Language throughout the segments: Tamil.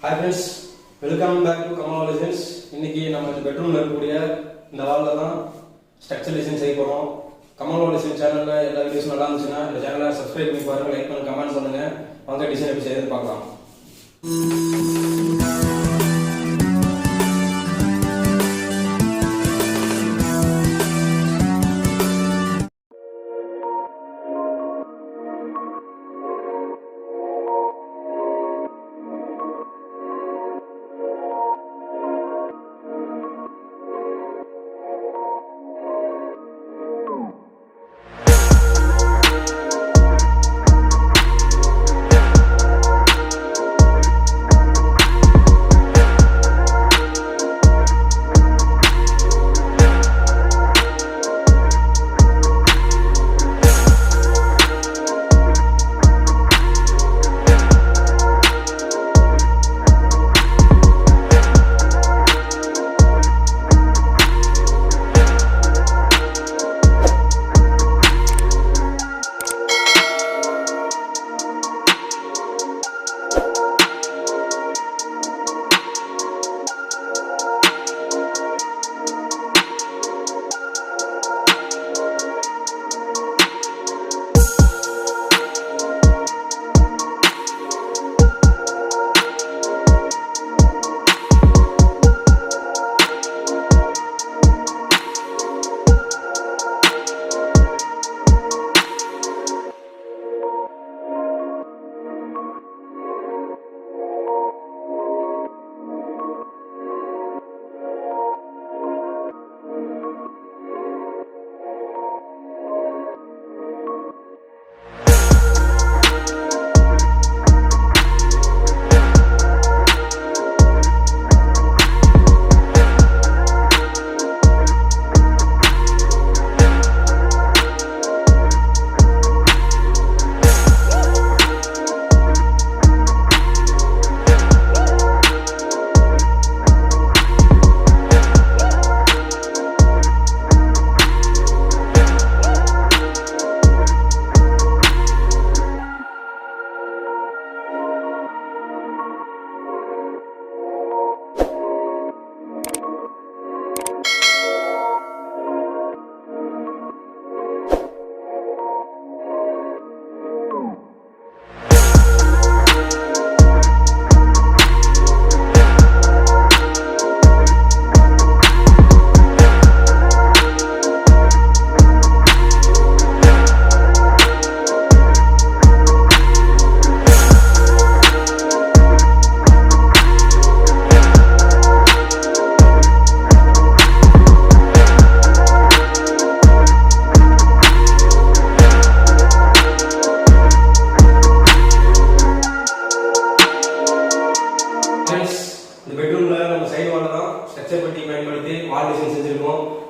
Hi friends, welcome back to Kamal Lessons. இன்னைக்கு நம்ம இந்த பெட்ரூம்ல இருக்கக்கூடிய இந்த வால்ல தான் ஸ்ட்ரக்சர் டிசைன் செய்ய போறோம். கமல் லெசன் சேனல்ல எல்லா வீடியோஸும் நல்லா இருந்துச்சுன்னா இந்த சேனலை சப்ஸ்கிரைப் பண்ணி பாருங்க, லைக் பண்ணுங்க, கமெண்ட் பண்ணுங்க. வாங்க டிசைன் எப்படி செய்யறதுன்னு பார்க்கலாம்.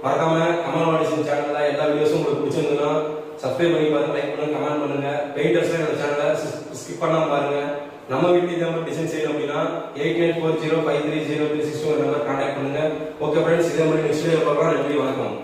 மறக்காம கமல் லெசன் சேனல்ல எல்லா வீடியோஸும் உங்களுக்கு பிடிச்சிருந்ததுன்னா சப்ஸ்கிரைப் பண்ணி பாருங்க, லைக் பண்ணுங்க, கமெண்ட் பண்ணுங்க. பெயிண்டர்ஸ்ல இந்த சேனலை ஸ்கிப் பண்ணாம பாருங்க. நம்ம வீட்டுல இதே மாதிரி டிசைன் செய்யணும் அப்படின்னா 8940530361 நம்பர் கான்டாக்ட் பண்ணுங்க. ஓகே ஃப்ரெண்ட்ஸ், இதே மாதிரி நெக்ஸ்ட் வீடியோ பார்க்கலாம். நன்றி, வணக்கம்.